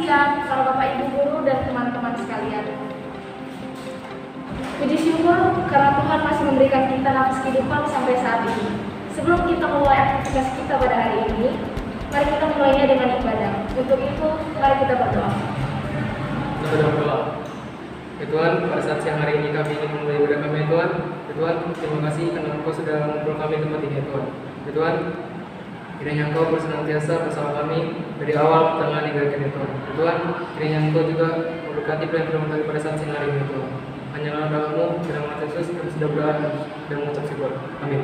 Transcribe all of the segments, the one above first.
siang para Bapak Ibu guru dan teman-teman sekalian. Puji syukur karena Tuhan masih memberikan kita nafas kehidupan sampai saat ini. Sebelum kita memulai aktivitas kita pada hari ini, mari kita mulainya dengan ibadah. Untuk itu, mari kita berdoa. Kita berdoa. Ya Tuhan, pada saat siang hari ini kami ingin memulai ibadah kami, ya Tuhan. Ya Tuhan, terima kasih karena Engkau sudah mengumpulkan kami di tempat ini, ya Tuhan. Ya Tuhan, kiranya Engkau bersenantiasa bersama kami dari awal, tengah, hingga akhir, ya Tuhan. Ya Tuhan, kiranya Engkau juga memberkati pelayan firman kami pada saat siang hari ini, ya Tuhan. Hanyalah dalam-Mu, dalam nama Yesus, kami sudah berdoa dan mengucap syukur. Amin.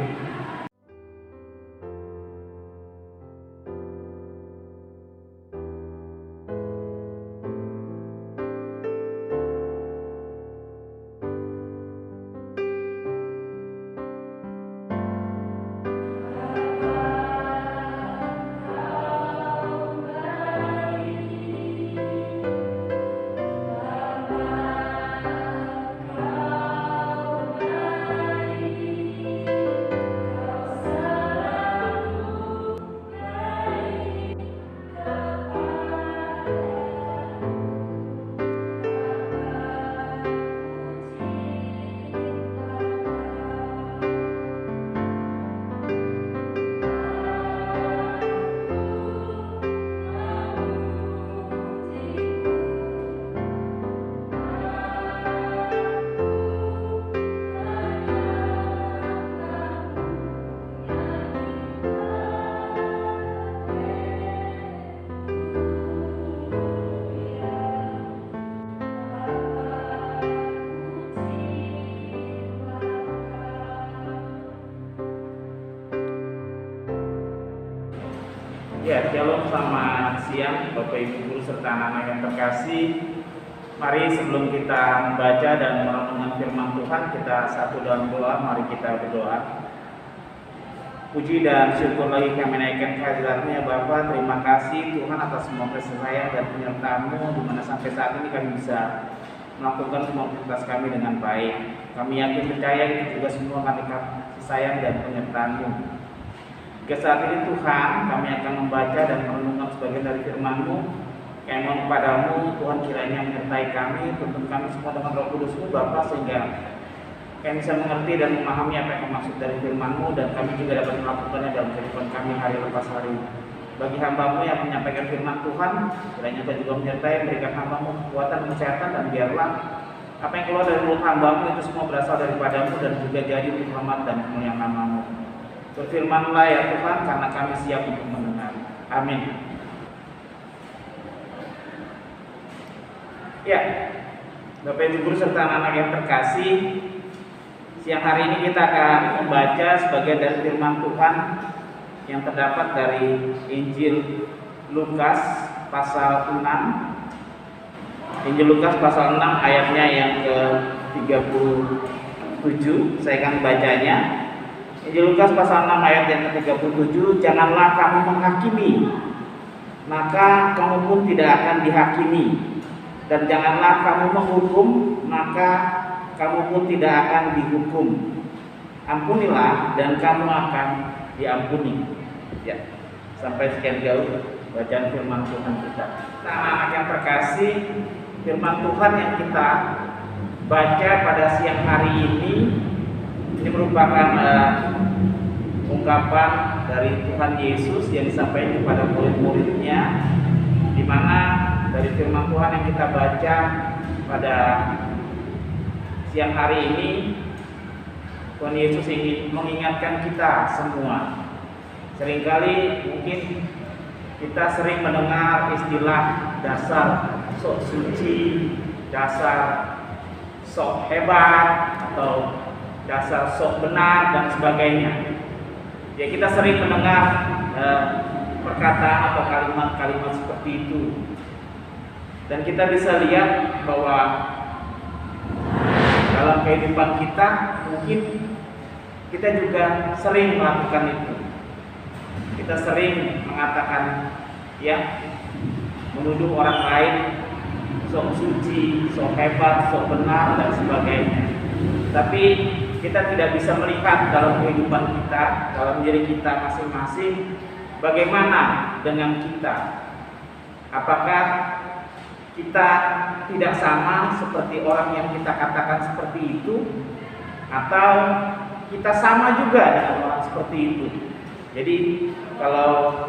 Ya, shalom, selamat siang Bapak Ibu guru serta anak-anak yang terkasih. Mari sebelum kita membaca dan merenungkan firman Tuhan, kita satu dalam doa. Mari kita berdoa. Puji dan syukur lagi kami naikkan kehadirat-Mu ya Bapa. Terima kasih Tuhan atas semua kasih sayang dan penyertaan-Mu, di mana sampai saat ini kami bisa melakukan semua aktivitas kami dengan baik. Kami yakin percaya itu juga semua karena kasih sayang dan penyertaan-Mu. Ke saat ini Tuhan, kami akan membaca dan merenungkan sebagian dari firman-Mu. Kami mohon kepadamu Tuhan, kiranya menyertai kami, tuntun kami semua dengan Roh Kudus-Mu Bapa, sehingga kami bisa mengerti dan memahami apa yang maksud dari firman-Mu, dan kami juga dapat melakukannya dalam kehidupan kami hari lepas hari. Bagi hamba-Mu yang menyampaikan firman Tuhan, kiranya Kau juga menyertai, berikan hamba-Mu kekuatan, kesehatan, dan biarlah apa yang keluar dari mulut hamba-Mu itu semua berasal daripada-Mu dan juga jadi untuk rahmat dan kemuliaan nama-Mu. Berfirmanlah ya Tuhan, karena kami siap untuk mendengar. Amin. Ya, Bapak Ibu guru serta anak-anak yang terkasih, siang hari ini kita akan membaca sebagian dari firman Tuhan yang terdapat dari Injil Lukas pasal 6. Injil Lukas pasal 6 ayatnya yang ke-37. Saya akan bacanya. Injil Lukas pasal 6 ayat yang ke-37, janganlah kamu menghakimi, maka kamu pun tidak akan dihakimi. Dan janganlah kamu menghukum, maka kamu pun tidak akan dihukum. Ampunilah dan kamu akan diampuni. Ya, sampai sekian jauh bacaan firman Tuhan kita. Nah, anak yang terkasih, firman Tuhan yang kita baca pada siang hari ini merupakan ungkapan dari Tuhan Yesus yang disampaikan kepada murid-muridnya, di mana dari firman Tuhan yang kita baca pada siang hari ini, Tuhan Yesus ingin mengingatkan kita semua. Seringkali mungkin kita sering mendengar istilah dasar sok suci, dasar sok hebat, atau dasar sok benar dan sebagainya. Ya, kita sering mendengar perkataan atau kalimat-kalimat seperti itu. Dan kita bisa lihat bahwa dalam kehidupan kita mungkin kita juga sering melakukan itu. Kita sering mengatakan, ya, menuduh orang lain sok suci, sok hebat, sok benar dan sebagainya. Tapi kita tidak bisa melihat dalam kehidupan kita, dalam diri kita masing-masing, bagaimana dengan kita. Apakah kita tidak sama seperti orang yang kita katakan seperti itu, atau kita sama juga dengan orang seperti itu. Jadi kalau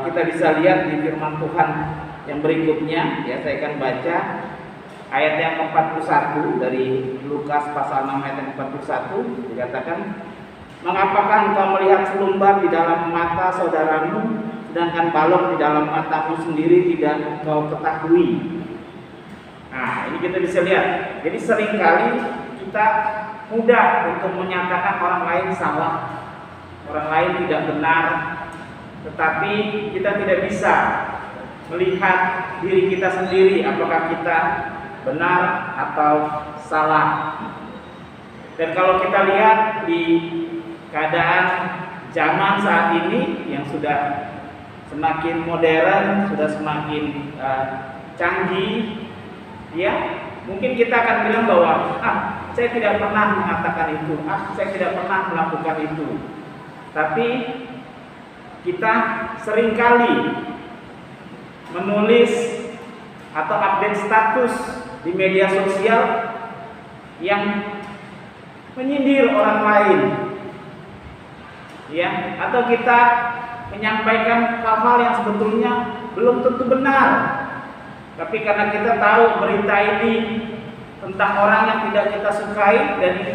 kita bisa lihat di firman Tuhan yang berikutnya, ya saya akan baca ayat yang ke-41 dari Lukas pasal 6 ayat yang ke-41, dikatakan, "Mengapakah engkau melihat selumbar di dalam mata saudaramu, sedangkan balok di dalam matamu sendiri tidak engkau ketahui?" Nah, ini kita bisa lihat. Jadi seringkali kita mudah untuk menyatakan orang lain salah, orang lain tidak benar, tetapi kita tidak bisa melihat diri kita sendiri apakah kita benar atau salah. Dan kalau kita lihat di keadaan zaman saat ini yang sudah semakin modern, sudah semakin canggih, ya, mungkin kita akan bilang bahwa saya tidak pernah mengatakan itu, saya tidak pernah melakukan itu. Tapi kita seringkali menulis atau update status di media sosial yang menyindir orang lain, ya, atau kita menyampaikan hal-hal yang sebetulnya belum tentu benar. Tapi karena kita tahu berita ini tentang orang yang tidak kita sukai, dan ini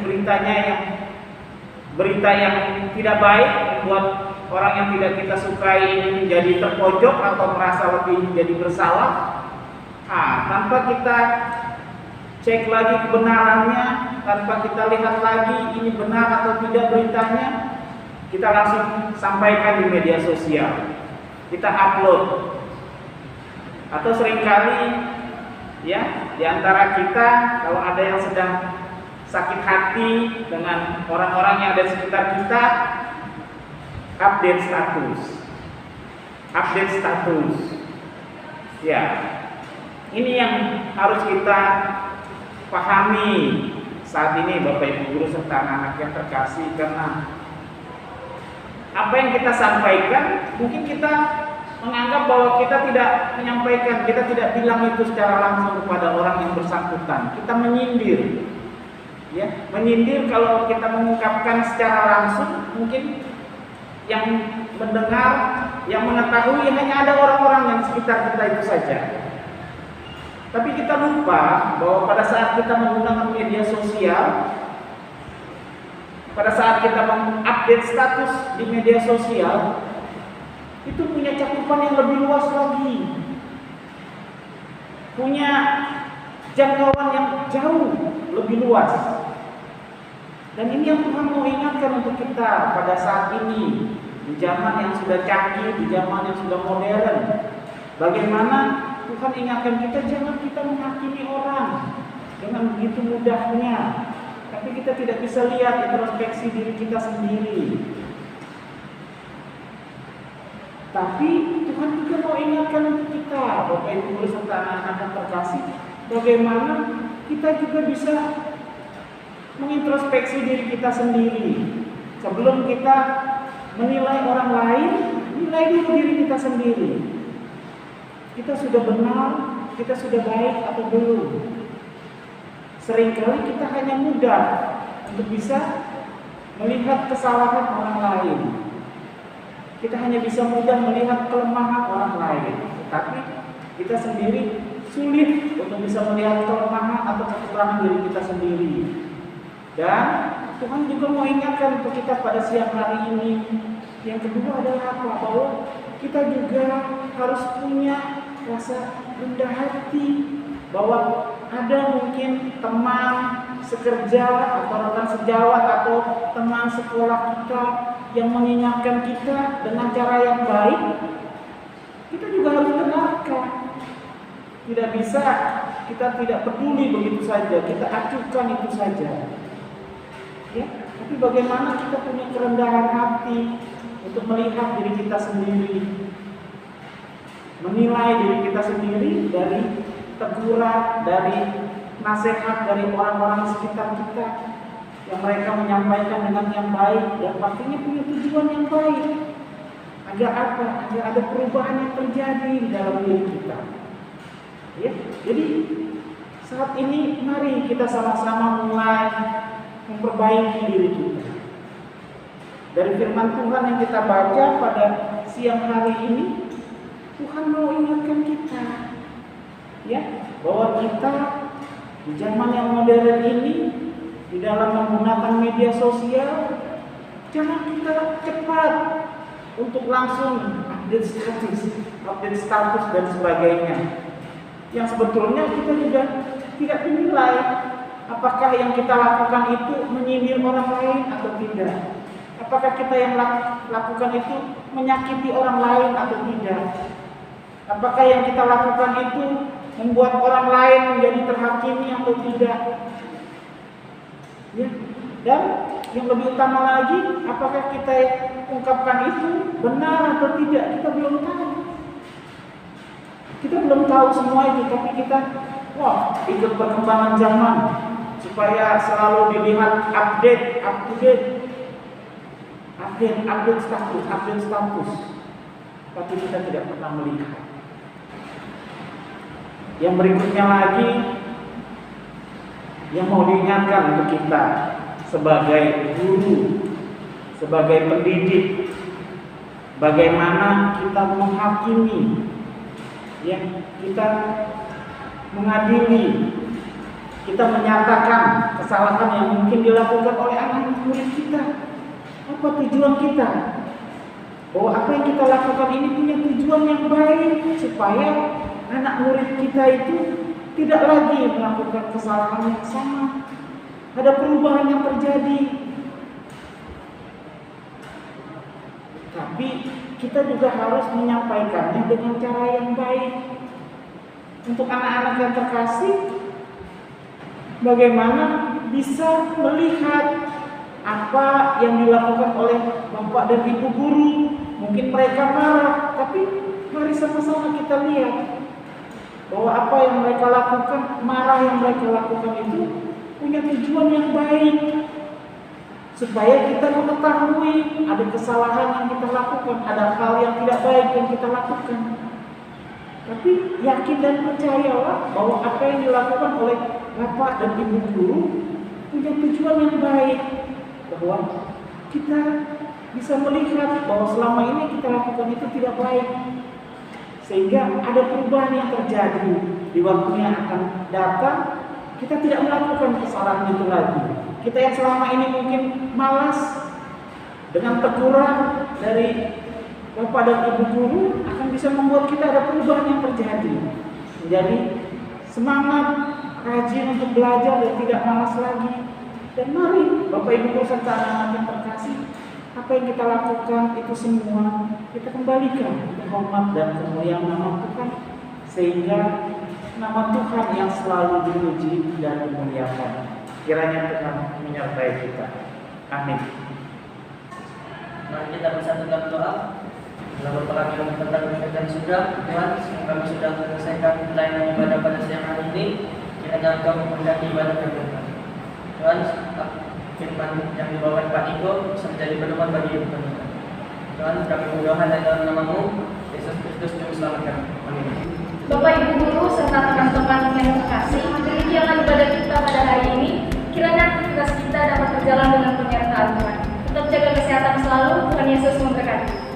berita yang tidak baik, membuat orang yang tidak kita sukai ini menjadi terpojok atau merasa lebih menjadi bersalah. Tanpa kita cek lagi kebenarannya, tanpa kita lihat lagi ini benar atau tidak beritanya, kita langsung sampaikan di media sosial, kita upload. Atau seringkali, ya, di antara kita kalau ada yang sedang sakit hati dengan orang-orang yang ada di sekitar kita, update status. Ya, ini yang harus kita pahami saat ini, Bapak Ibu guru serta anak-anak yang terkasih, karena apa yang kita sampaikan mungkin kita menganggap bahwa kita tidak menyampaikan, kita tidak bilang itu secara langsung kepada orang yang bersangkutan. Kita menyindir, ya, menyindir. Kalau kita mengungkapkan secara langsung, mungkin yang mendengar, yang mengetahui hanya ada orang-orang yang sekitar kita itu saja. Tapi kita lupa bahwa pada saat kita menggunakan media sosial, pada saat kita mengupdate status di media sosial, itu punya cakupan yang lebih luas lagi, punya jangkauan yang jauh lebih luas. Dan ini yang Tuhan mau ingatkan untuk kita pada saat ini, di zaman yang sudah canggih, di zaman yang sudah modern. Bagaimana Tuhan ingatkan kita, jangan kita menghakimi orang dengan begitu mudahnya, tapi kita tidak bisa lihat introspeksi diri kita sendiri. Tapi Tuhan juga mau ingatkan untuk kita, Bapak Ibu guru serta anak-anak yang terkasih, bagaimana kita juga bisa mengintrospeksi diri kita sendiri. Sebelum kita menilai orang lain, nilai dulu diri kita sendiri. Kita sudah benar, kita sudah baik atau belum? Seringkali kita hanya mudah untuk bisa melihat kesalahan orang lain. Kita hanya bisa mudah melihat kelemahan orang lain, tetapi kita sendiri sulit untuk bisa melihat kelemahan atau kekurangan diri kita sendiri. Dan Tuhan juga mau ingatkan untuk kita pada siang hari ini. Yang kedua adalah apa? Bahwa kita juga harus punya rasa rendah hati, bahwa ada mungkin teman sekerja atau rekan sejawat atau teman sekolah kita yang mengingatkan kita dengan cara yang baik, kita juga harus dengarkan. Tidak bisa kita tidak peduli begitu saja, kita acuhkan itu saja. Ya, tapi bagaimana kita punya kerendahan hati untuk melihat diri kita sendiri, menilai diri kita sendiri dari teguran, dari nasihat dari orang-orang sekitar kita yang mereka menyampaikan dengan yang baik dan pastinya punya tujuan yang baik. Agar apa? Agar ada perubahan yang terjadi di dalam diri kita. Ya, jadi saat ini mari kita sama-sama mulai memperbaiki diri kita. Dari firman Tuhan yang kita baca pada siang hari ini, Tuhan mau ingatkan kita, ya, bahwa kita di zaman yang modern ini, di dalam menggunakan media sosial, jangan kita cepat untuk langsung update status dan sebagainya. Yang sebetulnya kita juga tidak menilai apakah yang kita lakukan itu menyindir orang lain atau tidak. Apakah kita yang lakukan itu menyakiti orang lain atau tidak. Apakah yang kita lakukan itu membuat orang lain menjadi terhakimi atau tidak. Ya. Dan yang lebih utama lagi, apakah kita ungkapkan itu benar atau tidak, kita belum tahu. Kita belum tahu semua itu, tapi kita ikut perkembangan zaman supaya selalu dilihat update status. Tapi kita tidak pernah melihat. Yang berikutnya lagi yang mau diingatkan untuk kita sebagai guru, sebagai pendidik, bagaimana kita menghakimi, ya, kita mengadili, kita menyatakan kesalahan yang mungkin dilakukan oleh anak murid kita. Apa tujuan kita? Bahwa apa yang kita lakukan ini punya tujuan yang baik supaya anak murid kita itu tidak lagi melakukan kesalahan yang sama. Ada perubahan yang terjadi. Tapi kita juga harus menyampaikannya dengan cara yang baik. Untuk anak-anak yang terkasih, bagaimana bisa melihat apa yang dilakukan oleh bapak dan ibu guru. Mungkin mereka marah, tapi mari sama-sama kita lihat bahwa apa yang mereka lakukan, marah yang mereka lakukan itu punya tujuan yang baik, supaya kita mengetahui ada kesalahan yang kita lakukan, ada hal yang tidak baik yang kita lakukan. Tapi yakin dan percayalah bahwa apa yang dilakukan oleh bapak dan ibu guru punya tujuan yang baik, bahwa kita bisa melihat bahwa selama ini kita lakukan itu tidak baik, sehingga ada perubahan yang terjadi di waktu yang akan datang. Kita tidak melakukan kesalahan itu lagi. Kita yang selama ini mungkin malas, dengan teguran dari bapak dan ibu guru akan bisa membuat kita ada perubahan yang terjadi, menjadi semangat, rajin untuk belajar dan tidak malas lagi. Dan mari bapak ibu guru serta anak-anak yang terkasih, apa yang kita lakukan itu semua kita kembalikan ke hormat dan kemuliaan nama Tuhan, sehingga nama Tuhan yang selalu dipuji dan dimuliakan. Kiranya Tuhan menyertai kita. Amin. Mari kita bersatukan doa. Dalam beberapa kami tentang berkaitan sudah, Tuhan, kami sudah menyelesaikan pelayanan ibadah pada siang hari ini. Kiranya Engkau memberkati ibadah kami. Tuhan, firman yang dibawakan Pak Iko bisa menjadi pedoman bagi hidup kami. Tuhan, kami berdoa dalam nama-Mu, Yesus Kristus Juru Selamat kami. Amin. Bapak Ibu Guru serta teman-teman yang terkasih, demikianlah ibadah kita pada hari ini. Kiranya aktivitas kita dapat berjalan dengan penyertaan Tuhan. Tetap jaga kesehatan selalu. Tuhan Yesus memberkati.